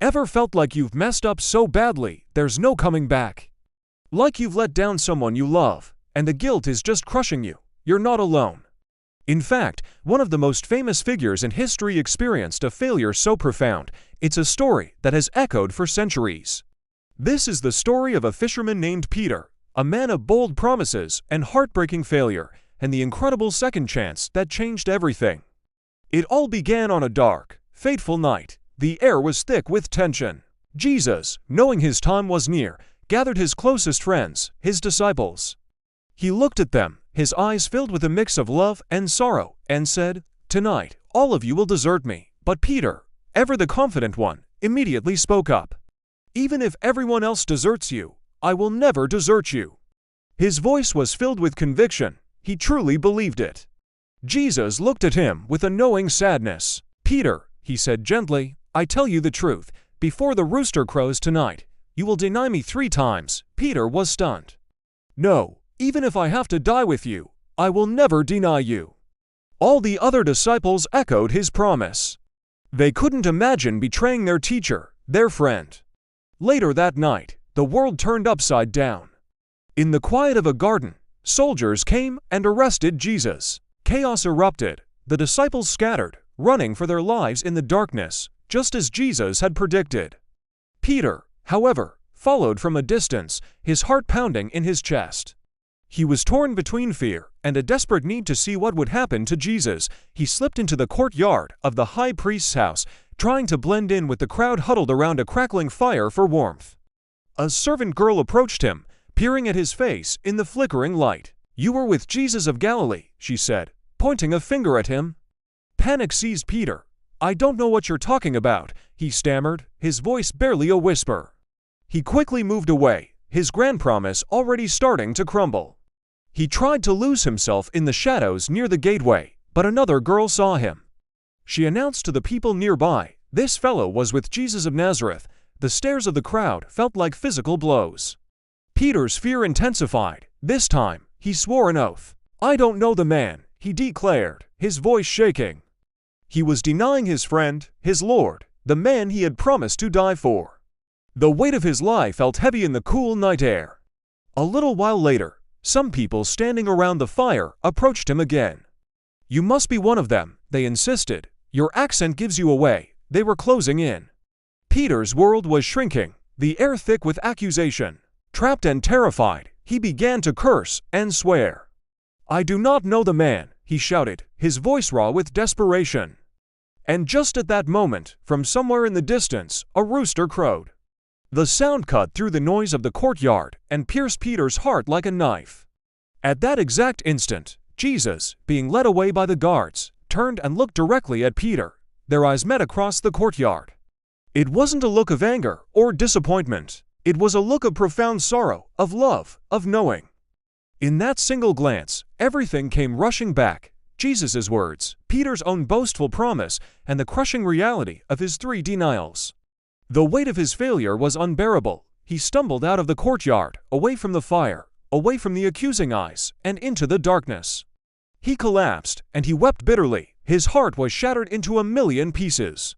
Ever felt like you've messed up so badly, there's no coming back? Like you've let down someone you love, and the guilt is just crushing you? You're not alone. In fact, one of the most famous figures in history experienced a failure so profound, it's a story that has echoed for centuries. This is the story of a fisherman named Peter, a man of bold promises and heartbreaking failure, and the incredible second chance that changed everything. It all began on a dark, fateful night. The air was thick with tension. Jesus, knowing his time was near, gathered his closest friends, his disciples. He looked at them, his eyes filled with a mix of love and sorrow, and said, "Tonight, all of you will desert me." But Peter, ever the confident one, immediately spoke up. "Even if everyone else deserts you, I will never desert you." His voice was filled with conviction. He truly believed it. Jesus looked at him with a knowing sadness. "Peter," he said gently, "I tell you the truth. Before the rooster crows tonight, you will deny me 3 times." Peter was stunned. "No, even if I have to die with you, I will never deny you." All the other disciples echoed his promise. They couldn't imagine betraying their teacher, their friend. Later that night, the world turned upside down. In the quiet of a garden, soldiers came and arrested Jesus. Chaos erupted. The disciples scattered, running for their lives in the darkness, just as Jesus had predicted. Peter, however, followed from a distance, his heart pounding in his chest. He was torn between fear and a desperate need to see what would happen to Jesus. He slipped into the courtyard of the high priest's house, trying to blend in with the crowd huddled around a crackling fire for warmth. A servant girl approached him, peering at his face in the flickering light. "You were with Jesus of Galilee," she said, pointing a finger at him. Panic seized Peter. "I don't know what you're talking about," he stammered, his voice barely a whisper. He quickly moved away, his grand promise already starting to crumble. He tried to lose himself in the shadows near the gateway, but another girl saw him. She announced to the people nearby, "This fellow was with Jesus of Nazareth." The stares of the crowd felt like physical blows. Peter's fear intensified. This time, he swore an oath. "I don't know the man," he declared, his voice shaking. He was denying his friend, his Lord, the man he had promised to die for. The weight of his lie felt heavy in the cool night air. A little while later, some people standing around the fire approached him again. "You must be one of them," they insisted. "Your accent gives you away." They were closing in. Peter's world was shrinking, the air thick with accusation. Trapped and terrified, he began to curse and swear. "I do not know the man," he shouted, his voice raw with desperation. And just at that moment, from somewhere in the distance, a rooster crowed. The sound cut through the noise of the courtyard and pierced Peter's heart like a knife. At that exact instant, Jesus, being led away by the guards, turned and looked directly at Peter. Their eyes met across the courtyard. It wasn't a look of anger or disappointment. It was a look of profound sorrow, of love, of knowing. In that single glance, everything came rushing back. Jesus' words, Peter's own boastful promise, and the crushing reality of his 3 denials. The weight of his failure was unbearable. He stumbled out of the courtyard, away from the fire, away from the accusing eyes, and into the darkness. He collapsed, and he wept bitterly. His heart was shattered into a million pieces.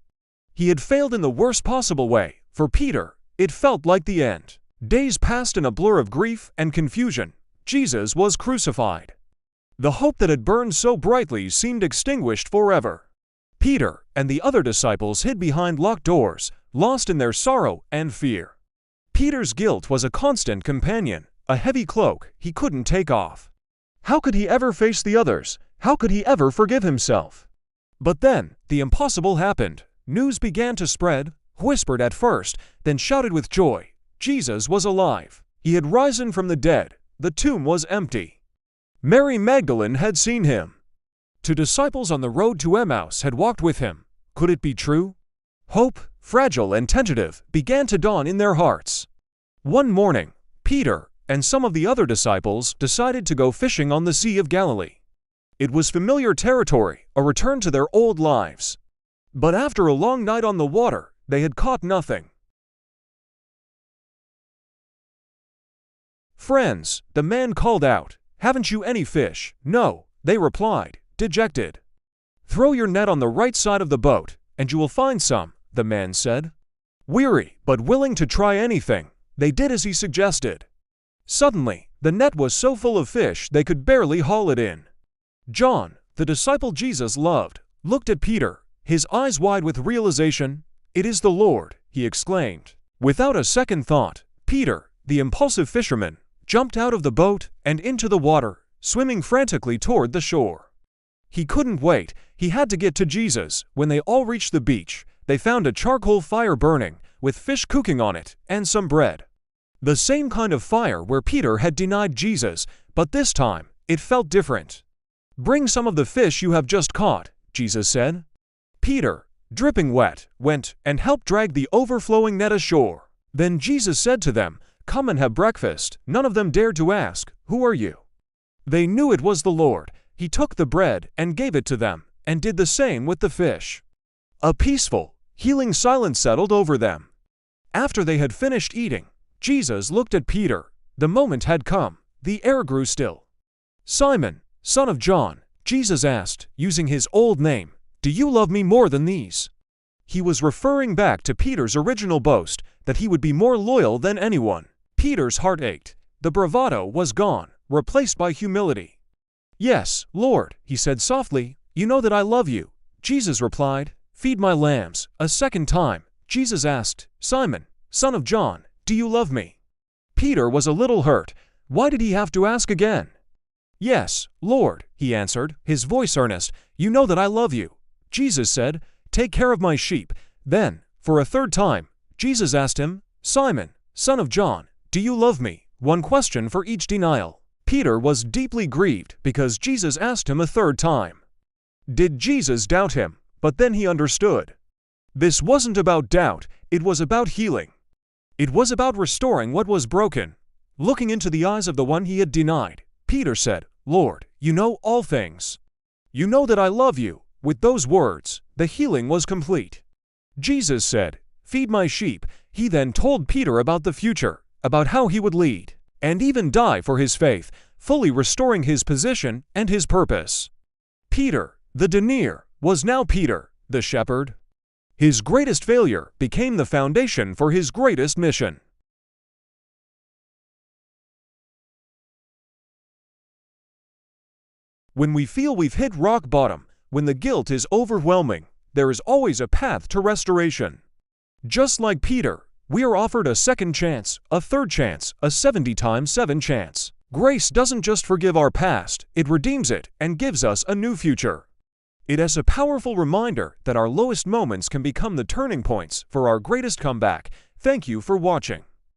He had failed in the worst possible way. For Peter, it felt like the end. Days passed in a blur of grief and confusion. Jesus was crucified. The hope that had burned so brightly seemed extinguished forever. Peter and the other disciples hid behind locked doors, lost in their sorrow and fear. Peter's guilt was a constant companion, a heavy cloak he couldn't take off. How could he ever face the others? How could he ever forgive himself? But then, the impossible happened. News began to spread, whispered at first, then shouted with joy. Jesus was alive. He had risen from the dead. The tomb was empty. Mary Magdalene had seen him. 2 disciples on the road to Emmaus had walked with him. Could it be true? Hope, fragile and tentative, began to dawn in their hearts. One morning, Peter and some of the other disciples decided to go fishing on the Sea of Galilee. It was familiar territory, a return to their old lives. But after a long night on the water, they had caught nothing. "Friends," the man called out, "haven't you any fish?" "No," they replied, dejected. "Throw your net on the right side of the boat, and you will find some," the man said. Weary, but willing to try anything, they did as he suggested. Suddenly, the net was so full of fish they could barely haul it in. John, the disciple Jesus loved, looked at Peter, his eyes wide with realization. "It is the Lord," he exclaimed. Without a second thought, Peter, the impulsive fisherman, jumped out of the boat and into the water, swimming frantically toward the shore. He couldn't wait, he had to get to Jesus. When they all reached the beach, they found a charcoal fire burning, with fish cooking on it, and some bread. The same kind of fire where Peter had denied Jesus, but this time, it felt different. "Bring some of the fish you have just caught," Jesus said. Peter, dripping wet, went and helped drag the overflowing net ashore. Then Jesus said to them, "Come and have breakfast." None of them dared to ask, "Who are you?" They knew it was the Lord. He took the bread and gave it to them, and did the same with the fish. A peaceful, healing silence settled over them. After they had finished eating, Jesus looked at Peter. The moment had come. The air grew still. "Simon, son of John," Jesus asked, using his old name, "do you love me more than these?" He was referring back to Peter's original boast that he would be more loyal than anyone. Peter's heart ached. The bravado was gone, replaced by humility. "Yes, Lord," he said softly, "you know that I love you." Jesus replied, "Feed my lambs." A second time, Jesus asked, "Simon, son of John, do you love me?" Peter was a little hurt. Why did he have to ask again? "Yes, Lord," he answered, his voice earnest, "you know that I love you." Jesus said, "Take care of my sheep." Then, for a third time, Jesus asked him, "Simon, son of John, do you love me?" One question for each denial. Peter was deeply grieved because Jesus asked him a third time. Did Jesus doubt him? But then he understood. This wasn't about doubt, it was about healing. It was about restoring what was broken. Looking into the eyes of the one he had denied, Peter said, "Lord, you know all things. You know that I love you." With those words, the healing was complete. Jesus said, "Feed my sheep." He then told Peter about the future, about how he would lead, and even die for his faith, fully restoring his position and his purpose. Peter, the denier, was now Peter, the shepherd. His greatest failure became the foundation for his greatest mission. When we feel we've hit rock bottom, when the guilt is overwhelming, there is always a path to restoration. Just like Peter, we are offered a second chance, a third chance, a 70 times 7 chance. Grace doesn't just forgive our past, it redeems it and gives us a new future. It is a powerful reminder that our lowest moments can become the turning points for our greatest comeback. Thank you for watching.